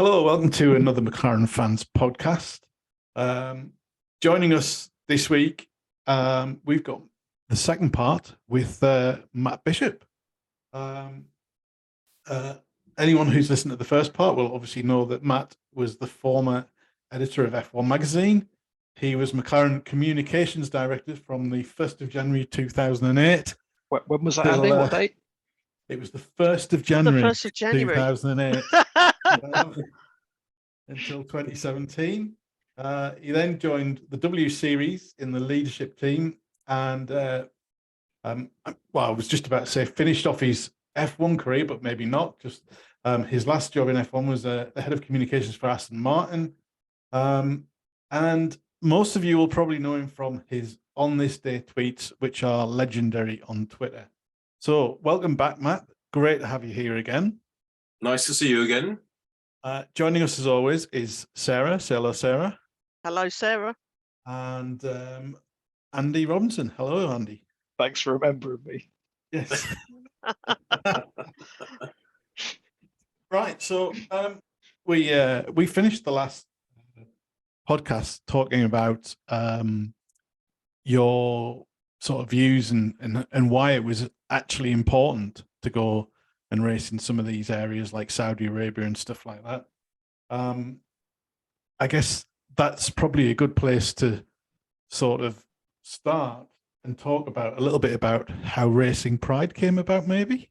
Hello, welcome to another McLaren Fans podcast. Joining us this week, we've got the second part with Matt Bishop. Anyone who's listened to the first part will obviously know that Matt was the former editor of F1 magazine. He was McLaren Communications Director from the 1st of January 2008. When was that, Andy? What date? It was the 1st of January, 2008 until 2017. He then joined the W Series in the leadership team and, I was just about to say finished off his F1 career, but maybe not. Just his last job in F1 was the head of communications for Aston Martin. And most of you will probably know him from his On This Day tweets, which are legendary on Twitter. So welcome back, Matt. Great to have you here again. Nice to see you again. Joining us as always is Sarah. Say hello, Sarah. Hello, Sarah. And Andy Robinson. Hello, Andy. Thanks for remembering me. Yes. Right. So we finished the last podcast talking about your sort of views and why it was actually important to go and race in some of these areas like Saudi Arabia and stuff like that. I guess that's probably a good place to sort of start and talk about a little bit about how Racing Pride came about, maybe.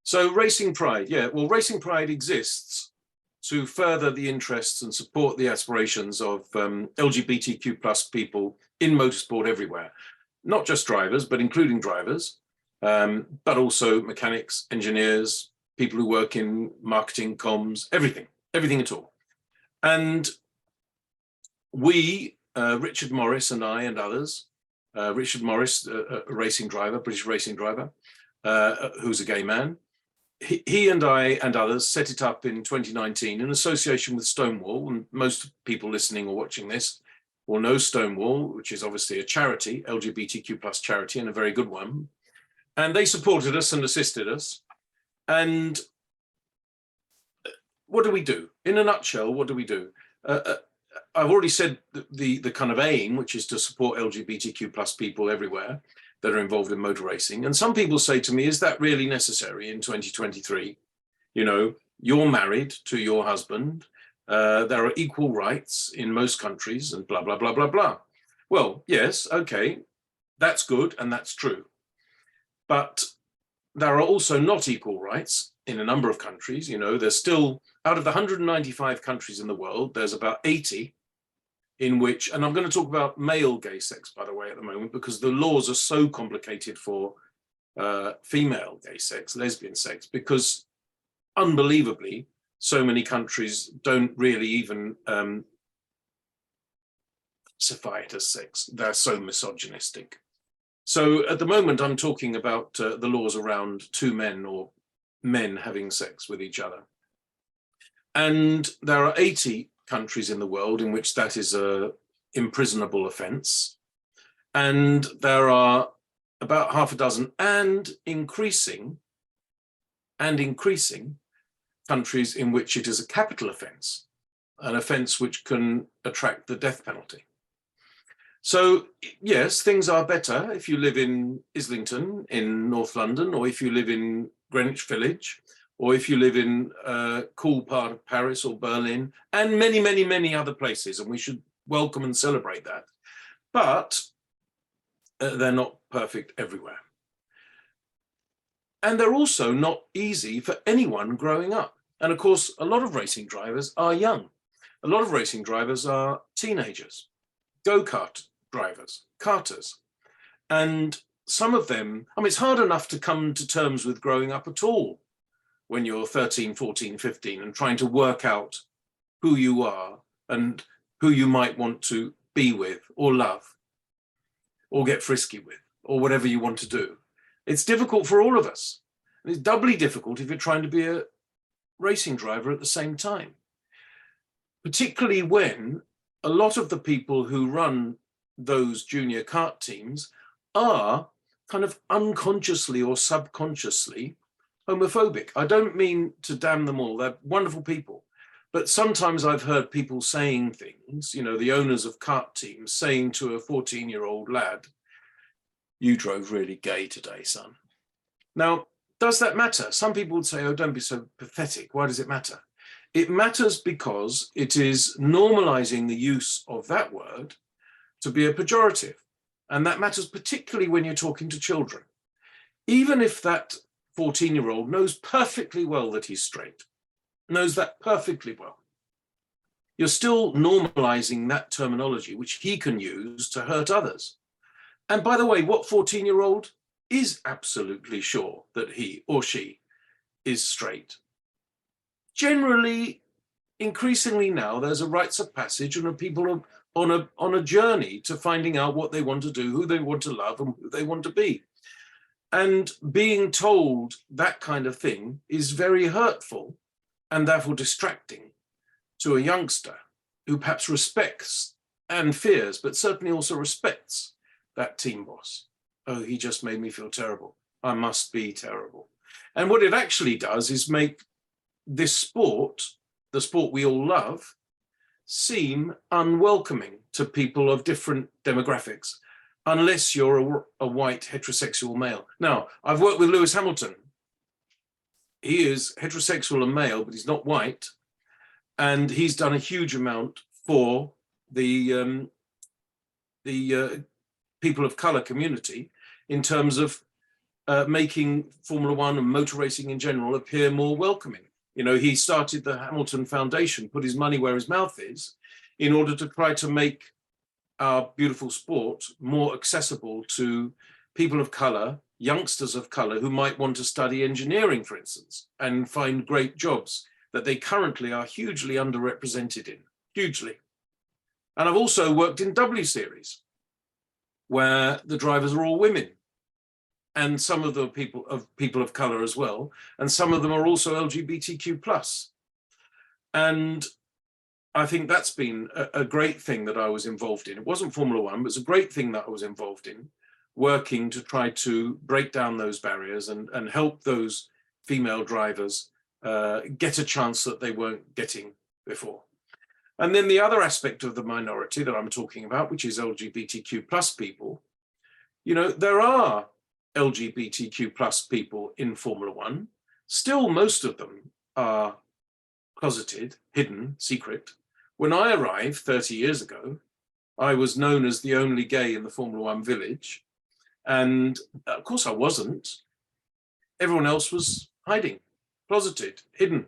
So Racing Pride, yeah. Well, Racing Pride exists to further the interests and support the aspirations of LGBTQ plus people in motorsport everywhere. Not just drivers, but including drivers, but also mechanics, engineers, people who work in marketing, comms, everything at all. And we, Richard Morris and I and others, Richard Morris, a racing driver, British racing driver, who's a gay man, he and I and others set it up in 2019 in association with Stonewall. And most people listening or watching this will know Stonewall, which is obviously a charity, LGBTQ plus charity, and a very good one. And they supported us and assisted us. And what do we do? In a nutshell, what do we do? I've already said the kind of aim, which is to support LGBTQ plus people everywhere that are involved in motor racing. And some people say to me, is that really necessary in 2023? You know, you're married to your husband. There are equal rights in most countries and blah, blah, blah, blah, blah. Well, yes, okay, that's good and that's true. But there are also not equal rights in a number of countries. You know, there's still, out of the 195 countries in the world, there's about 80 in which, and I'm going to talk about male gay sex, by the way, at the moment, because the laws are so complicated for female gay sex, lesbian sex, because unbelievably, so many countries don't really even classify it as sex. They're so misogynistic. So at the moment, I'm talking about the laws around two men or men having sex with each other. And there are 80 countries in the world in which that is a imprisonable offence. And there are about half a dozen and increasing countries in which it is a capital offence, an offence which can attract the death penalty. So yes, things are better if you live in Islington in North London, or if you live in Greenwich Village, or if you live in a cool part of Paris or Berlin, and many, many, many other places, and we should welcome and celebrate that. But they're not perfect everywhere. And they're also not easy for anyone growing up. And of course, a lot of racing drivers are young. A lot of racing drivers are teenagers, go-kart drivers, karters. And some of them, I mean, it's hard enough to come to terms with growing up at all when you're 13, 14, 15 and trying to work out who you are and who you might want to be with or love or get frisky with or whatever you want to do. It's difficult for all of us. And it's doubly difficult if you're trying to be a racing driver at the same time, particularly when a lot of the people who run those junior kart teams are kind of unconsciously or subconsciously homophobic. I don't mean to damn them all. They're wonderful people. But sometimes I've heard people saying things, the owners of kart teams saying to a 14-year-old lad, "You drove really gay today, son." Now, does that matter? Some people would say, "Oh, don't be so pathetic. Why does it matter?" It matters because it is normalizing the use of that word to be a pejorative. And that matters particularly when you're talking to children. Even if that 14-year-old knows perfectly well that he's straight, knows that perfectly well, you're still normalizing that terminology, which he can use to hurt others. And by the way, what 14-year-old is absolutely sure that he or she is straight? Generally, increasingly now, there's a rites of passage, and people are on a journey to finding out what they want to do, who they want to love, and who they want to be. And being told that kind of thing is very hurtful and therefore distracting to a youngster who perhaps respects and fears, but certainly also respects that team boss. Oh, he just made me feel terrible. I must be terrible. And what it actually does is make this sport, the sport we all love, seem unwelcoming to people of different demographics, unless you're a white heterosexual male. Now, I've worked with Lewis Hamilton. He is heterosexual and male, but he's not white. And he's done a huge amount for the people of color community in terms of making Formula One and motor racing in general appear more welcoming. He started the Hamilton Foundation, put his money where his mouth is, in order to try to make our beautiful sport more accessible to people of color, youngsters of color who might want to study engineering, for instance, and find great jobs that they currently are hugely underrepresented in, hugely. And I've also worked in W Series, where the drivers are all women, and some of the people of color as well, and some of them are also LGBTQ+. And I think that's been a great thing that I was involved in. It wasn't Formula One, but it's a great thing that I was involved in, working to try to break down those barriers and help those female drivers get a chance that they weren't getting before. And then the other aspect of the minority that I'm talking about, which is LGBTQ+ people, there are LGBTQ+ people in Formula One. Still, most of them are closeted, hidden, secret. When I arrived 30 years ago, I was known as the only gay in the Formula One village. And of course I wasn't. Everyone else was hiding, closeted, hidden,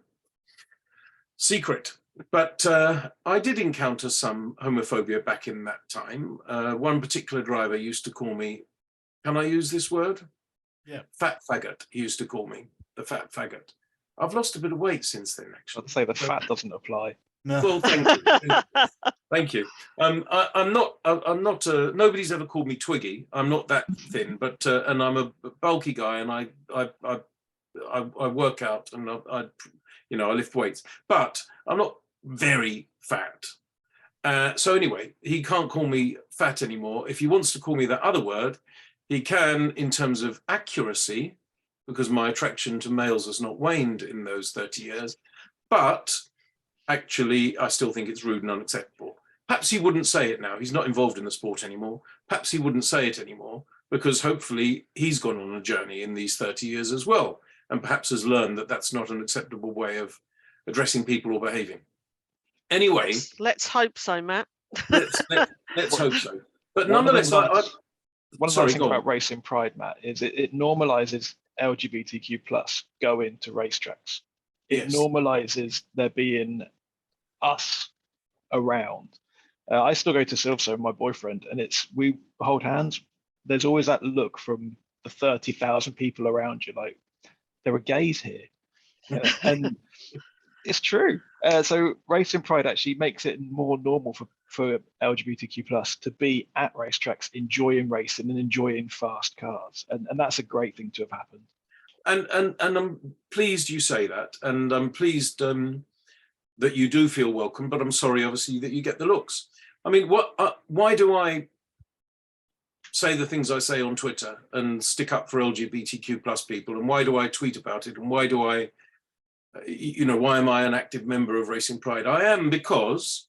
secret. But I did encounter some homophobia back in that time. One particular driver used to call me, can I use this word? Yeah. Fat faggot, he used to call me, the fat faggot. I've lost a bit of weight since then, actually. I'd say the fat doesn't apply. No. Well, thank you. Thank you. I'm not. Nobody's ever called me Twiggy. I'm not that thin, but and I'm a bulky guy, and I work out, and I lift weights, but I'm not very fat. So anyway, he can't call me fat anymore. If he wants to call me that other word, he can, in terms of accuracy, because my attraction to males has not waned in those 30 years. But actually, I still think it's rude and unacceptable. Perhaps he wouldn't say it now. He's not involved in the sport anymore. Perhaps he wouldn't say it anymore, because hopefully he's gone on a journey in these 30 years as well, and perhaps has learned that that's not an acceptable way of addressing people or behaving. Anyway, let's hope so, Matt. let's hope so. But One of the nonetheless, one of the nice things about Racing Pride, Matt, is it normalizes LGBTQ+ going to racetracks. It normalizes there being us around. I still go to Silverstone with my boyfriend, and we hold hands. There's always that look from the 30,000 people around you, like, there are gays here. And it's true. So Racing Pride actually makes it more normal for LGBTQ+ to be at racetracks, enjoying racing and enjoying fast cars. And that's a great thing to have happened. And I'm pleased you say that, and I'm pleased that you do feel welcome, but I'm sorry, obviously, that you get the looks. I mean, why do I say the things I say on Twitter and stick up for LGBTQ+ people, and why do I tweet about it, and why do I why am I an active member of Racing Pride? I am because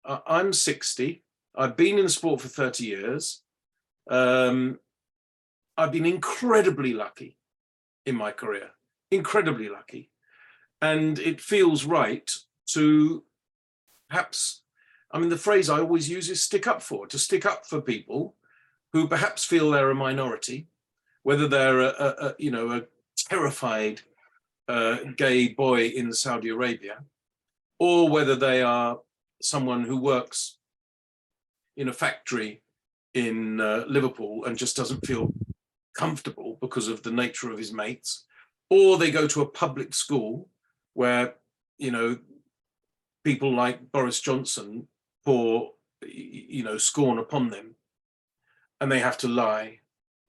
I'm 60. I've been in sport for 30 years. I've been incredibly lucky in my career, incredibly lucky. And it feels right to perhaps, the phrase I always use is to stick up for people who perhaps feel they're a minority, whether they're a terrified gay boy in Saudi Arabia, or whether they are someone who works in a factory in Liverpool and just doesn't feel comfortable because of the nature of his mates, or they go to a public school where, people like Boris Johnson pour, scorn upon them, and they have to lie,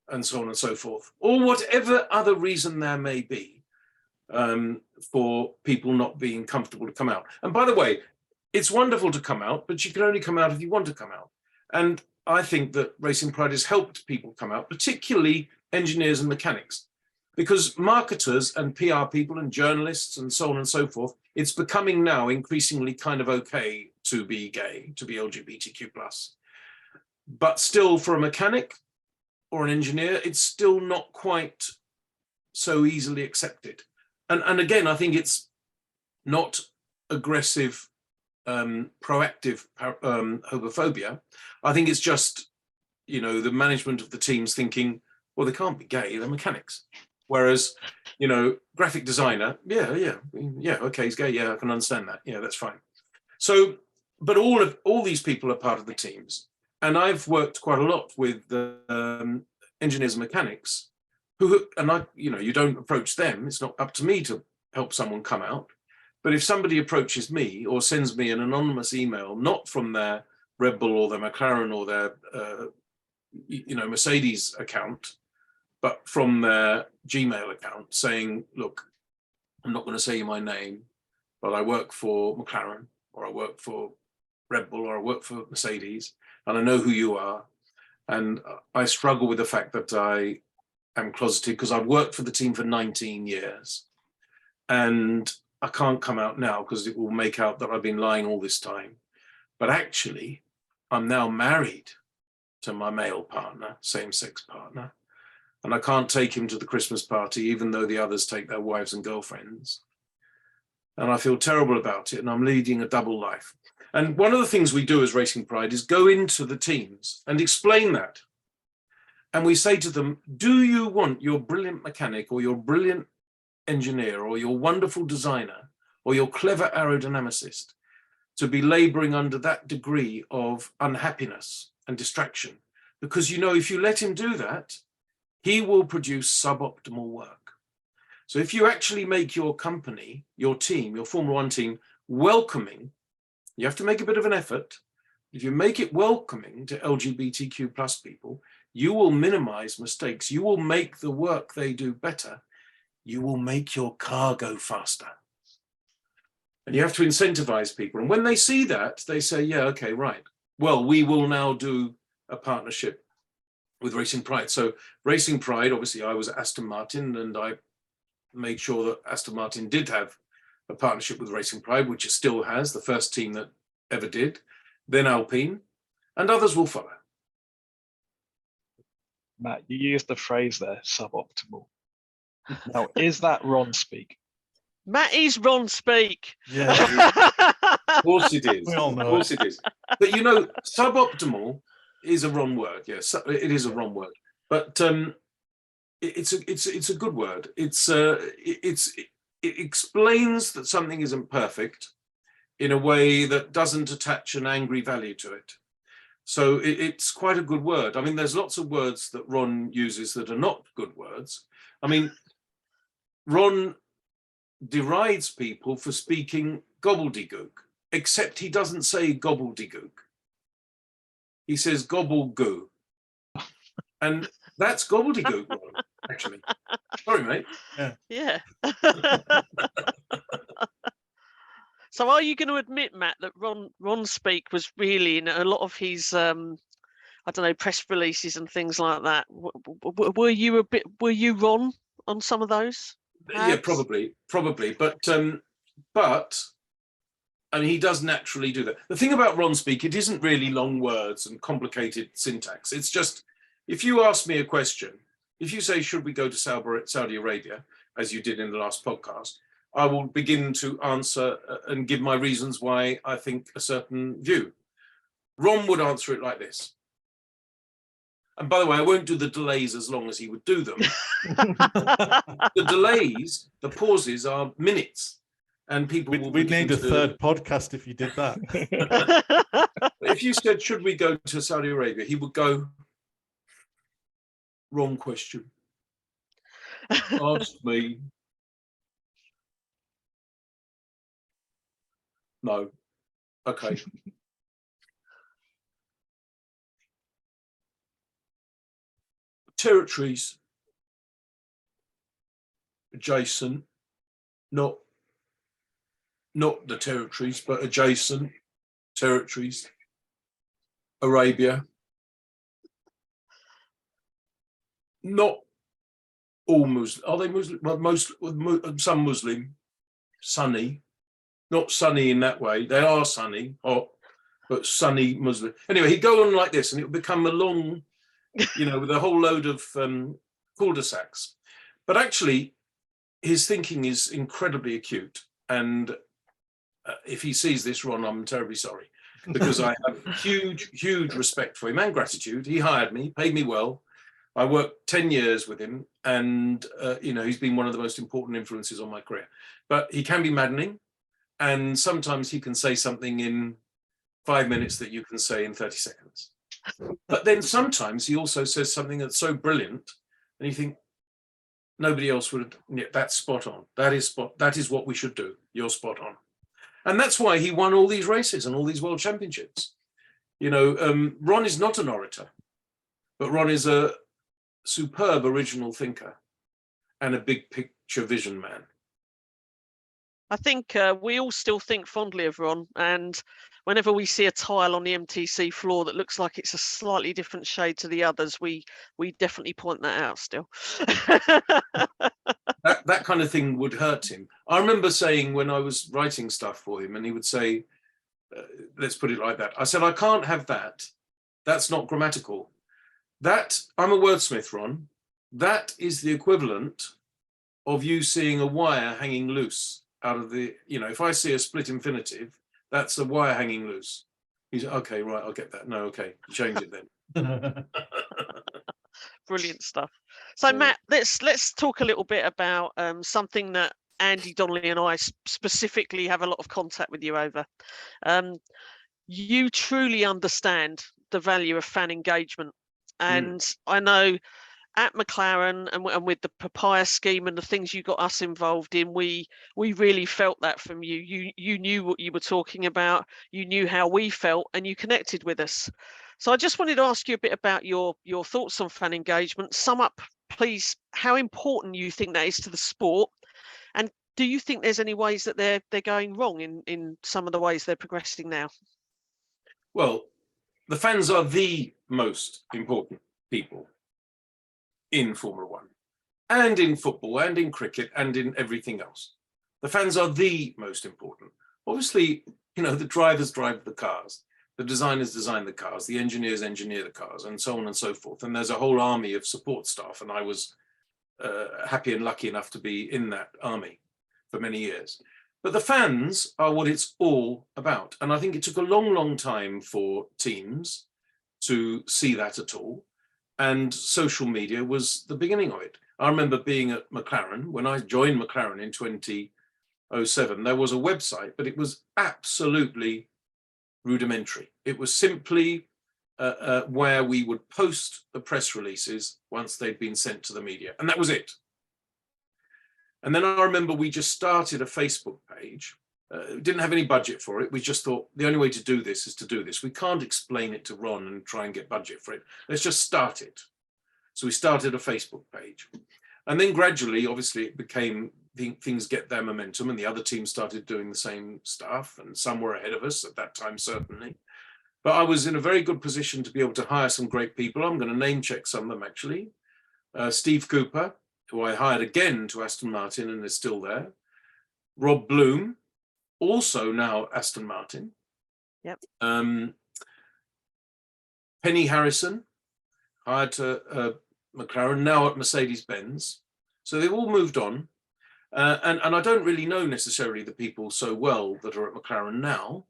and so on and so forth, or whatever other reason there may be for people not being comfortable to come out. And by the way, it's wonderful to come out, but you can only come out if you want to come out. And I think that Racing Pride has helped people come out, particularly engineers and mechanics, because marketers and PR people and journalists and so on and so forth, it's becoming now increasingly kind of okay to be gay, to be LGBTQ+. But still, for a mechanic or an engineer, it's still not quite so easily accepted. And again, I think it's not aggressive, proactive homophobia. I think it's just, the management of the teams thinking, well, they can't be gay, they're mechanics. Whereas, graphic designer, yeah, okay, he's gay, yeah, I can understand that, yeah, that's fine. So, but all these people are part of the teams. And I've worked quite a lot with engineers and mechanics you don't approach them. It's not up to me to help someone come out. But if somebody approaches me or sends me an anonymous email, not from their Red Bull or their McLaren or their, Mercedes account, but from their Gmail account saying, look, I'm not going to say my name, but I work for McLaren, or I work for Red Bull, or I work for Mercedes, and I know who you are. And I struggle with the fact that I am closeted because I've worked for the team for 19 years. And I can't come out now because it will make out that I've been lying all this time. But actually, I'm now married to my male partner, same-sex partner. And I can't take him to the Christmas party, even though the others take their wives and girlfriends. And I feel terrible about it, and I'm leading a double life. And one of the things we do as Racing Pride is go into the teams and explain that. And we say to them, do you want your brilliant mechanic or your brilliant engineer or your wonderful designer or your clever aerodynamicist to be laboring under that degree of unhappiness and distraction? Because, if you let him do that, he will produce suboptimal work. So if you actually make your company, your team, your Formula One team welcoming, you have to make a bit of an effort. If you make it welcoming to LGBTQ+ people, you will minimize mistakes. You will make the work they do better. You will make your car go faster. And you have to incentivize people. And when they see that, they say, yeah, okay, right. Well, we will now do a partnership with Racing Pride. So Racing Pride, obviously I was at Aston Martin, and I made sure that Aston Martin did have a partnership with Racing Pride, which it still has, the first team that ever did, then Alpine, and others will follow. Matt, you used the phrase there, suboptimal. Now, is that Ron speak? Matt is Ron speak. Yeah. Of course it is. We all know of course it is. But suboptimal is a wrong word. Yes, it is a wrong word. But it's a good word. It explains that something isn't perfect in a way that doesn't attach an angry value to it. So it's quite a good word. I mean, there's lots of words that Ron uses that are not good words. I mean, Ron derides people for speaking gobbledygook, except he doesn't say gobbledygook. He says gobble-goo. And that's gobbledygook, Ron, actually. Sorry, mate. Yeah. So are you going to admit, Matt, that Ron Speak was really in a lot of his, press releases and things like that? Were you Ron on some of those? Yeah, probably. But I mean, he does naturally do that. The thing about Ron Speak, it isn't really long words and complicated syntax. It's just, if you ask me a question, if you say, should we go to Saudi Arabia, as you did in the last podcast, I will begin to answer and give my reasons why I think a certain view. Ron would answer it like this. And by the way, I won't do the delays as long as he would do them. The delays, the pauses are minutes. And people will we'd need a third podcast if you did that. If you said, should we go to Saudi Arabia? He would go, wrong question. Ask me. No. Okay. Territories. Adjacent. Not the territories, but adjacent territories. Arabia. Not all Muslim. Are they Muslim? Well, some Muslim. Sunni. Not sunny in that way. They are sunny, hot, but sunny Muslim. Anyway, he'd go on like this, and it would become a long, with a whole load of cul-de-sacs. But actually, his thinking is incredibly acute. And if he sees this, Ron, I'm terribly sorry, because I have huge respect for him and gratitude. He hired me, paid me well. I worked 10 years with him, and he's been one of the most important influences on my career. But he can be maddening, and sometimes he can say something in 5 minutes that you can say in 30 seconds. But then sometimes he also says something that's so brilliant, and you think nobody else would. Yeah, that's spot on. That is what we should do. You're spot on. And that's why he won all these races and all these world championships. Ron is not an orator, but Ron is a superb original thinker and a big picture vision man. I think we all still think fondly of Ron, and whenever we see a tile on the MTC floor that looks like it's a slightly different shade to the others, we definitely point that out still. that kind of thing would hurt him. I remember saying when I was writing stuff for him, and he would say, let's put it like that. I said, I can't have that. That's not grammatical. That, I'm a wordsmith, Ron. That is the equivalent of you seeing a wire hanging loose out of the, if I see a split infinitive, that's a wire hanging loose. He's okay, right, I'll get that. No, okay, change it then. Brilliant stuff. So Matt, let's talk a little bit about something that Andy Donnelly and I specifically have a lot of contact with you over. You truly understand the value of fan engagement. And I know at McLaren and with the Papaya scheme and the things you got us involved in, we really felt that from you. You knew what you were talking about, you knew how we felt, and you connected with us. So I just wanted to ask you a bit about your thoughts on fan engagement. Sum up, please, how important you think that is to the sport, and do you think there's any ways that they're going wrong in some of the ways they're progressing now? Well, the fans are the most important people in Formula One and in football and in cricket and in everything else. The fans are the most important. Obviously, the drivers drive the cars, the designers design the cars, the engineers engineer the cars, and so on and so forth. And there's a whole army of support staff, and I was happy and lucky enough to be in that army for many years. But the fans are what it's all about. And I think it took a long time for teams to see that at all. And social media was the beginning of it. I remember being at McLaren, when I joined McLaren in 2007, there was a website, but it was absolutely rudimentary. It was simply where we would post the press releases once they'd been sent to the media. And that was it. And then I remember we just started a Facebook page. Didn't have any budget for it. We just thought the only way to do this is to do this. We can't explain it to Ron and try and get budget for it. Let's just start it. So we started a Facebook page. And then gradually, obviously, it became, things get their momentum, and the other teams started doing the same stuff, and some were ahead of us at that time, certainly. But I was in a very good position to be able to hire some great people. I'm going to name check some of them, actually. Steve Cooper, who I hired again to Aston Martin and is still there. Rob Bloom, also now Aston Martin. Yep. Penny Harrison, hired to McLaren, now at Mercedes-Benz. So they've all moved on. And I don't really know necessarily the people so well that are at McLaren now,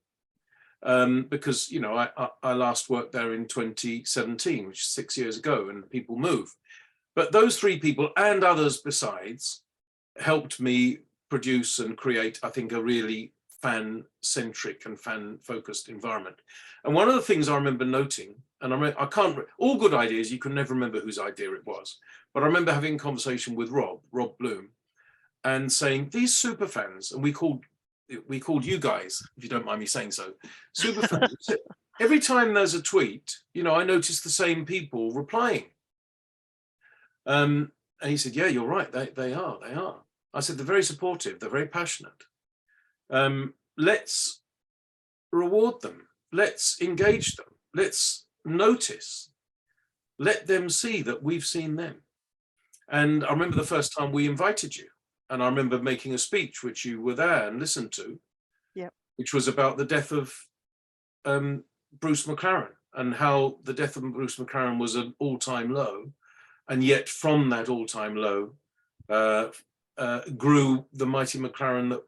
because, you know, I last worked there in 2017, which is 6 years ago, and people move. But those three people and others besides helped me produce and create, I think, a really fan-centric and fan-focused environment. And one of the things I remember noting, and I can't, all good ideas, you can never remember whose idea it was, but I remember having a conversation with Rob Bloom, and saying, these super fans, and we called you guys, if you don't mind me saying so, super fans, every time there's a tweet, you know, I notice the same people replying. And he said, yeah, you're right, they are. I said, they're very supportive, they're very passionate. Let's reward them, let's engage them, let's notice, let them see that we've seen them. And I remember the first time we invited you, and I remember making a speech, which you were there and listened to, which was about the death of Bruce McLaren, and how the death of Bruce McLaren was an all-time low. And yet from that all-time low grew the mighty McLaren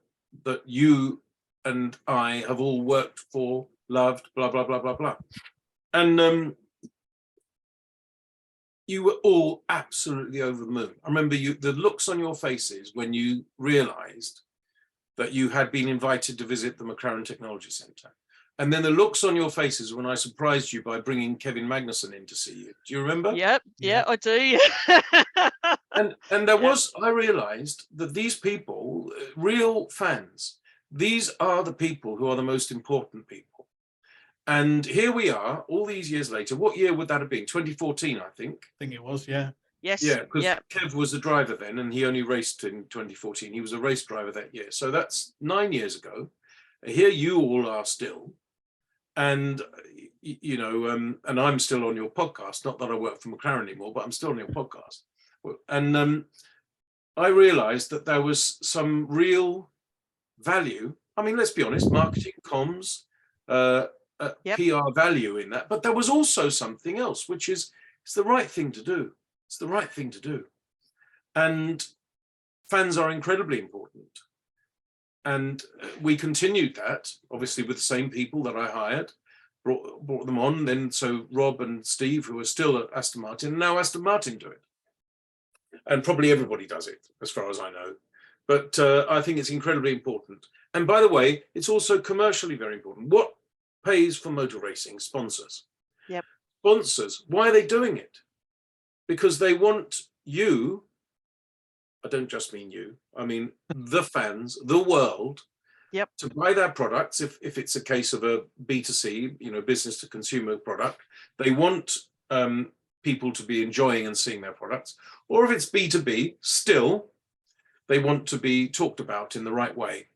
that you and I have all worked for, loved, blah, blah, blah, blah, blah. And you were all absolutely over the moon. I remember the looks on your faces when you realized that you had been invited to visit the McLaren Technology Centre. And then the looks on your faces when I surprised you by bringing Kevin Magnussen in to see you. Do you remember? Yep, yeah, I do. and there was, I realized that these people, real fans, these are the people who are the most important people. And here we are, all these years later. What year would that have been? 2014, I think. I think it was, yeah. Yes. Yeah, because Kev was the driver then, and he only raced in 2014. He was a race driver that year. So that's 9 years ago. Here you all are still. And, you know, and I'm still on your podcast. Not that I work for McLaren anymore, but I'm still on your podcast. And I realized that there was some real value. I mean, let's be honest, marketing, comms, PR value in that. But there was also something else, which is it's the right thing to do. It's the right thing to do. And fans are incredibly important. And we continued that, obviously, with the same people that I hired, brought them on. Then so Rob and Steve, who are still at Aston Martin, and now Aston Martin do it. And probably everybody does it, as far as I know. But I think it's incredibly important. And by the way, it's also commercially very important. What pays for motor racing? Sponsors. Yep. Sponsors. Why are they doing it? Because they want you, I don't just mean you, I mean the fans, the world, to buy their products. If it's a case of a B2C, you know, business to consumer product, they want people to be enjoying and seeing their products. Or if it's B2B, still, they want to be talked about in the right way.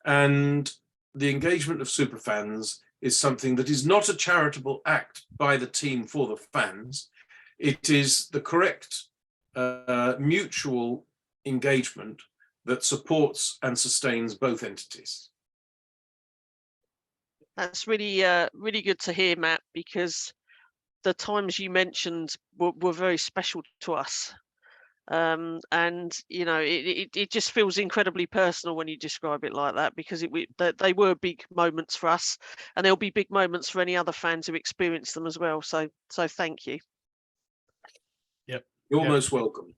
And the engagement of superfans is something that is not a charitable act by the team for the fans. It is the correct mutual engagement that supports and sustains both entities. That's really, really good to hear, Matt, because the times you mentioned were very special to us. And, you know, it just feels incredibly personal when you describe it like that, because they were big moments for us, and there'll be big moments for any other fans who experience them as well. So thank you. Yep. You're most welcome.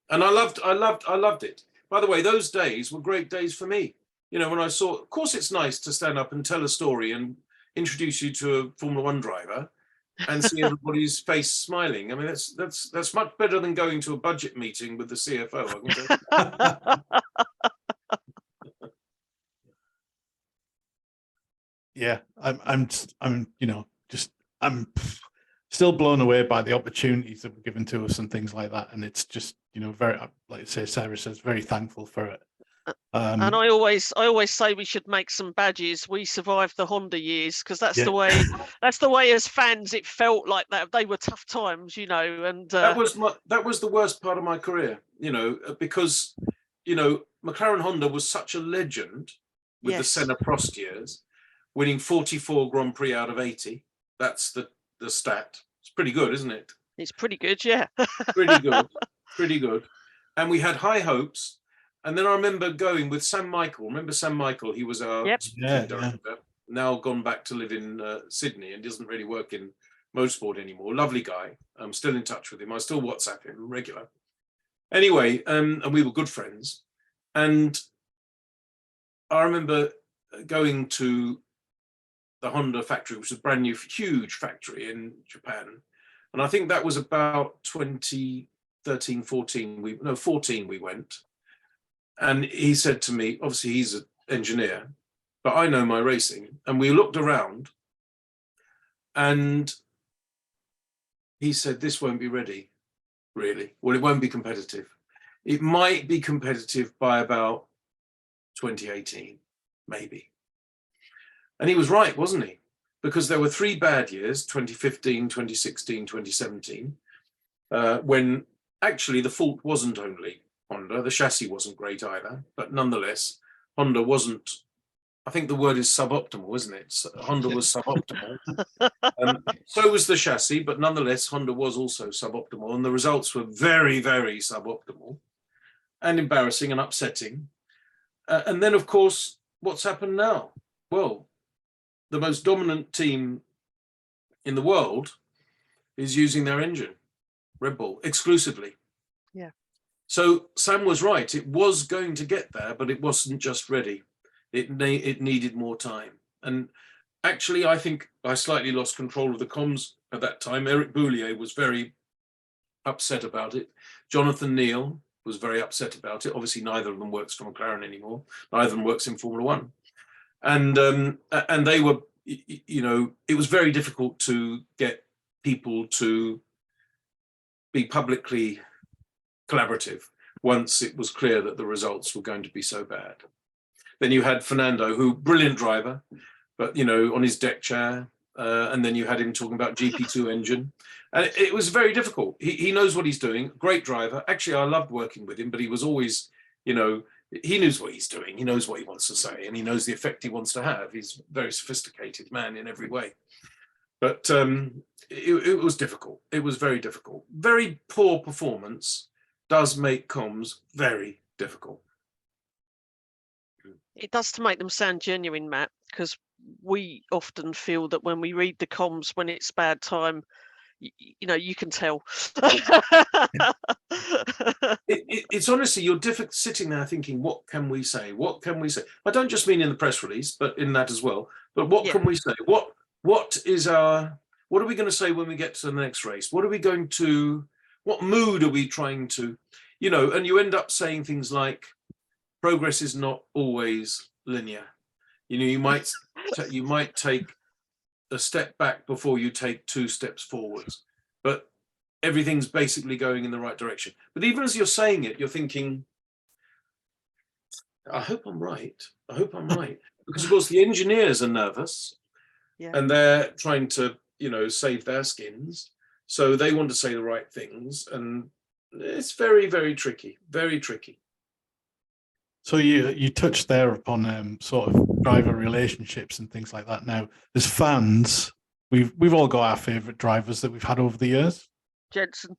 And I loved it. By the way, those days were great days for me. You know, when I saw, of course, it's nice to stand up and tell a story and introduce you to a Formula One driver and see everybody's face smiling. I mean, that's much better than going to a budget meeting with the CFO. Yeah, I'm you know, I'm still blown away by the opportunities that were given to us and things like that. And it's just, you know, very, like I say, Sarah says, very thankful for it. And I always say we should make some badges. We survived the Honda years, because that's Yeah. the way. That's the way as fans it felt like that. They were tough times, you know. And that was the worst part of my career, you know, because, you know, McLaren Honda was such a legend with the yes, Senna Prost years, winning 44 Grand Prix out of 80. That's the stat. It's pretty good, isn't it? it's pretty good, yeah. Pretty good, pretty good. And we had high hopes. And then I remember going with Sam Michael. Remember Sam Michael? He was our Yep. team director. Now gone back to live in Sydney and doesn't really work in motorsport anymore. Lovely guy. I'm still in touch with him. I still WhatsApp him regular. Anyway, and we were good friends. And I remember going to the Honda factory, which was a brand new, huge factory in Japan. And I think that was about 2013, 14. 14 we went. And he said to me, obviously he's an engineer, but I know my racing. And we looked around and he said, this won't be ready, really. Well, it won't be competitive. It might be competitive by about 2018, maybe. And he was right, wasn't he? Because there were 3 bad years, 2015, 2016, 2017, when actually the fault wasn't only Honda, the chassis wasn't great either, but nonetheless, Honda wasn't, I think the word is suboptimal, isn't it? Honda was suboptimal. So was the chassis, but nonetheless, Honda was also suboptimal, and the results were very, very suboptimal and embarrassing and upsetting. And then, of course, what's happened now? Well, the most dominant team in the world is using their engine, Red Bull, exclusively. Yeah. So Sam was right. It was going to get there, but it wasn't just ready. It needed more time. And actually, I think I slightly lost control of the comms at that time. Eric Boulier was very upset about it. Jonathan Neal was very upset about it. Obviously, neither of them works for McLaren anymore. Neither of them works in Formula One. And they were, you know, it was very difficult to get people to be publicly collaborative once it was clear that the results were going to be so bad. Then you had Fernando, who brilliant driver, but you know, on his deck chair, and then you had him talking about GP2 engine, and it was very difficult. He knows what he's doing, great driver. Actually, I loved working with him, but he was always, you know, he knows what he's doing. He knows what he wants to say, and he knows the effect he wants to have. He's a very sophisticated man in every way. But it was difficult. It was very difficult. Very poor performance does make comms very difficult. It does to make them sound genuine, Matt, because we often feel that when we read the comms when it's bad time, you know, you can tell. It's honestly, you're sitting there thinking, what can we say? What can we say? I don't just mean in the press release, but in that as well. But what can we say? What are we going to say when we get to the next race? What mood are we trying to, you know, and you end up saying things like, progress is not always linear. You know, you might take a step back before you take 2 steps forwards, but everything's basically going in the right direction. But even as you're saying it, you're thinking, I hope I'm right. I hope I'm right. Because of course the engineers are nervous, and they're trying to, you know, save their skins. So they want to say the right things, and it's very, very tricky, very tricky. So you touched there upon sort of driver relationships and things like that. Now, as fans, we've all got our favourite drivers that we've had over the years. Jenson.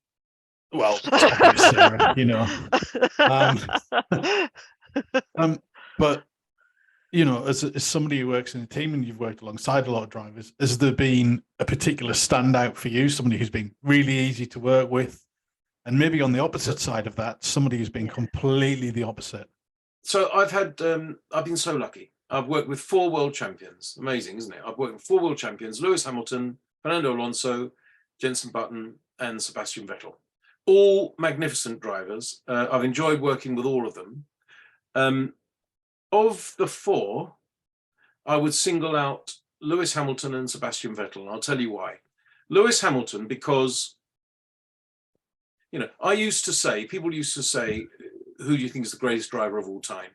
Well, Sarah, you know. But you know, as somebody who works in a team and you've worked alongside a lot of drivers, has there been a particular standout for you? Somebody who's been really easy to work with, and maybe on the opposite side of that, somebody who's been completely the opposite. So I've been so lucky. I've worked with 4 world champions. Amazing, isn't it? I've worked with 4 world champions: Lewis Hamilton, Fernando Alonso, Jenson Button, and Sebastian Vettel. All magnificent drivers. I've enjoyed working with all of them. Of the 4, I would single out Lewis Hamilton and Sebastian Vettel, and I'll tell you why. Lewis Hamilton, because, you know, people used to say, who do you think is the greatest driver of all time?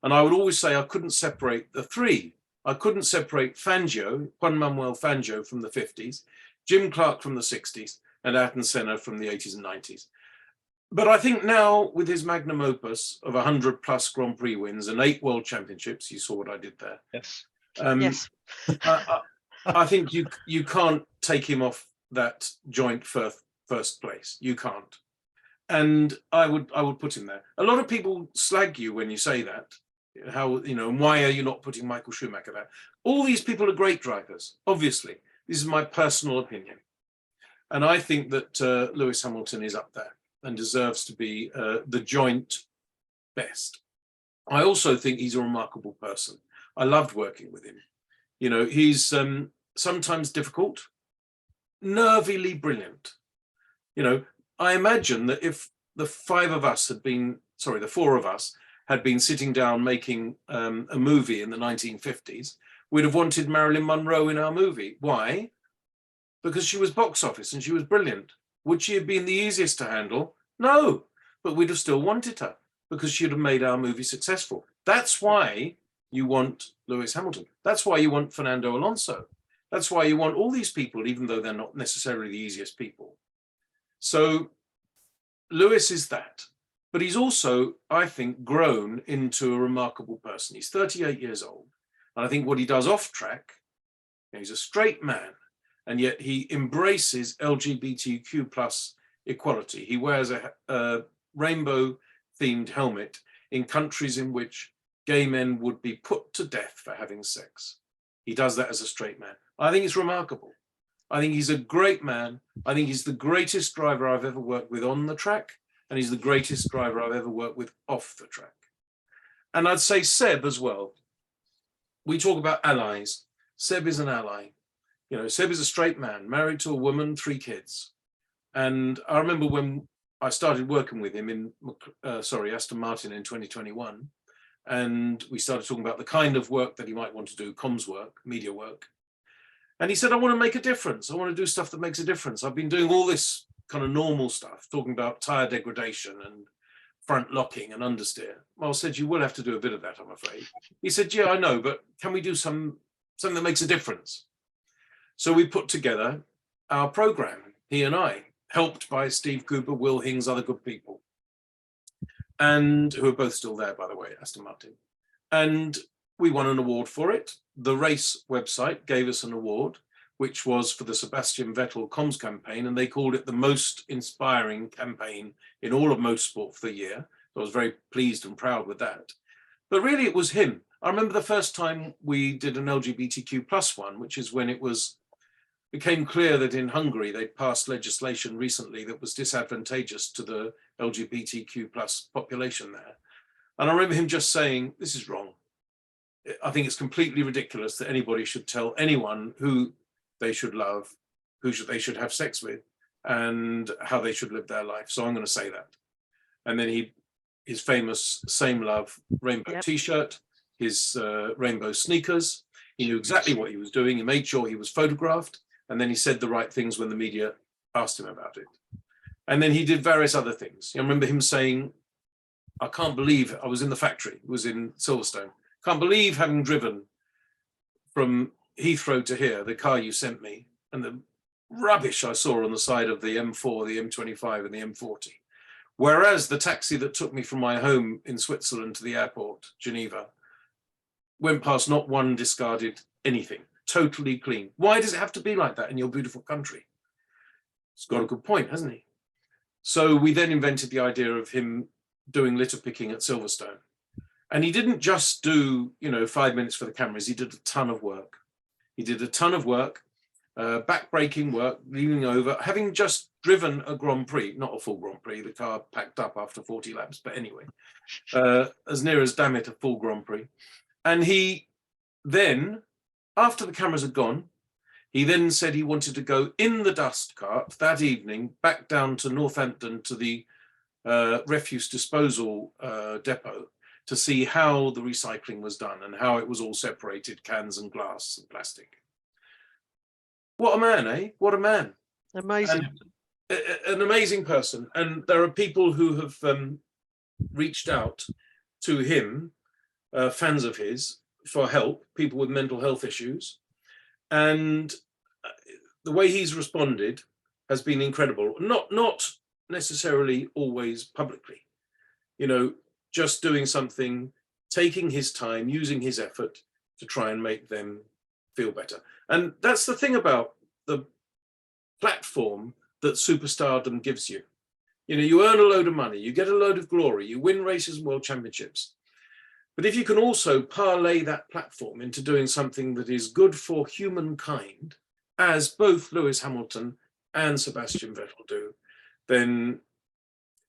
And I would always say I couldn't separate the three. I couldn't separate Fangio, Juan Manuel Fangio from the 50s, Jim Clark from the 60s, and Ayrton Senna from the 80s and 90s. But I think now, with his magnum opus of 100+ Grand Prix wins and 8 World Championships, you saw what I did there. Yes. Yes. I think you can't take him off that joint first place. You can't. And I would put him there. A lot of people slag you when you say that. How, you know, why are you not putting Michael Schumacher there? All these people are great drivers, obviously. This is my personal opinion. And I think that Lewis Hamilton is up there and deserves to be the joint best. I also think he's a remarkable person. I loved working with him. You know, he's sometimes difficult, nervily brilliant. You know, I imagine that if the 4 of us had been sitting down making a movie in the 1950s, we'd have wanted Marilyn Monroe in our movie. Why? Because she was box office and she was brilliant. Would she have been the easiest to handle? No, but we'd have still wanted her because she'd have made our movie successful. That's why you want Lewis Hamilton. That's why you want Fernando Alonso. That's why you want all these people, even though they're not necessarily the easiest people. So Lewis is that, but he's also, I think, grown into a remarkable person. He's 38 years old. And I think what he does off track, he's a straight man, and yet he embraces LGBTQ+ equality. He wears a rainbow themed helmet in countries in which gay men would be put to death for having sex. He does that as a straight man. I think it's remarkable. I think he's a great man. I think he's the greatest driver I've ever worked with on the track, and he's the greatest driver I've ever worked with off the track. And I'd say Seb as well. We talk about allies. Seb is an ally. You know, Seb is a straight man, married to a woman, 3 kids. And I remember when I started working with him in Aston Martin in 2021, and we started talking about the kind of work that he might want to do, comms work, media work. And he said, I want to make a difference. I want to do stuff that makes a difference. I've been doing all this kind of normal stuff, talking about tire degradation and front locking and understeer. Well, I said, you will have to do a bit of that, I'm afraid. He said, yeah, I know, but can we do something that makes a difference? So we put together our program, he and I, helped by Steve Cooper, Will Hings, other good people, and who are both still there, by the way, Aston Martin. And we won an award for it. The race website gave us an award, which was for the Sebastian Vettel comms campaign, and they called it the most inspiring campaign in all of motorsport for the year. So I was very pleased and proud with that. But really, it was him. I remember the first time we did an LGBTQ+ one, which is when it became clear that in Hungary they'd passed legislation recently that was disadvantageous to the LGBTQ+ population there. And I remember him just saying, this is wrong. I think it's completely ridiculous that anybody should tell anyone who they should love, they should have sex with, and how they should live their life. So I'm going to say that. And then his famous Same Love rainbow T-shirt, his rainbow sneakers. He knew exactly what he was doing. He made sure he was photographed. And then he said the right things when the media asked him about it. And then he did various other things. I remember him saying, I can't believe I was in the factory. It was in Silverstone. Can't believe having driven from Heathrow to here, the car you sent me, and the rubbish I saw on the side of the M4, the M25 and the M40. Whereas the taxi that took me from my home in Switzerland to the airport, Geneva, went past not one discarded anything, totally clean. Why does it have to be like that in your beautiful country? He's got a good point, hasn't he? So we then invented the idea of him doing litter picking at Silverstone. And he didn't just do, 5 minutes for the cameras. He did a ton of work. He did a ton of work, back-breaking work, leaning over, having just driven a Grand Prix, not a full Grand Prix, the car packed up after 40 laps, but anyway, as near as damn it, a full Grand Prix. And he then, after the cameras had gone, he then said he wanted to go in the dust cart that evening back down to Northampton to the refuse disposal depot to see how the recycling was done and how it was all separated, cans and glass and plastic. What a man, eh? What a man. Amazing. An amazing person. And there are people who have reached out to him fans of his for help, people with mental health issues. And the way he's responded has been incredible. Not necessarily always publicly, you know, just doing something, taking his time, using his effort to try and make them feel better. And that's the thing about the platform that superstardom gives you. You know, you earn a load of money, you get a load of glory, you win races and world championships. But if you can also parlay that platform into doing something that is good for humankind, as both Lewis Hamilton and Sebastian Vettel do, then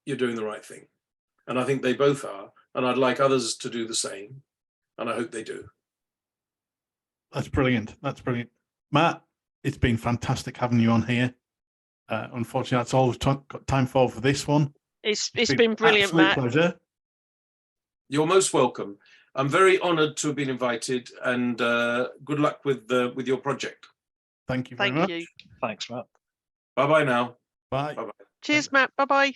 you're doing the right thing. And I think they both are. And I'd like others to do the same. And I hope they do. That's brilliant. That's brilliant. Matt, it's been fantastic having you on here. Unfortunately, that's all we've got time for this one. It's been brilliant, absolute Matt. Pleasure. You're most welcome. I'm very honoured to have been invited, and good luck with your project. Thank you very Thank much. you. Thanks, Matt. Bye bye now. Bye. Bye bye. Cheers, Matt. Bye bye.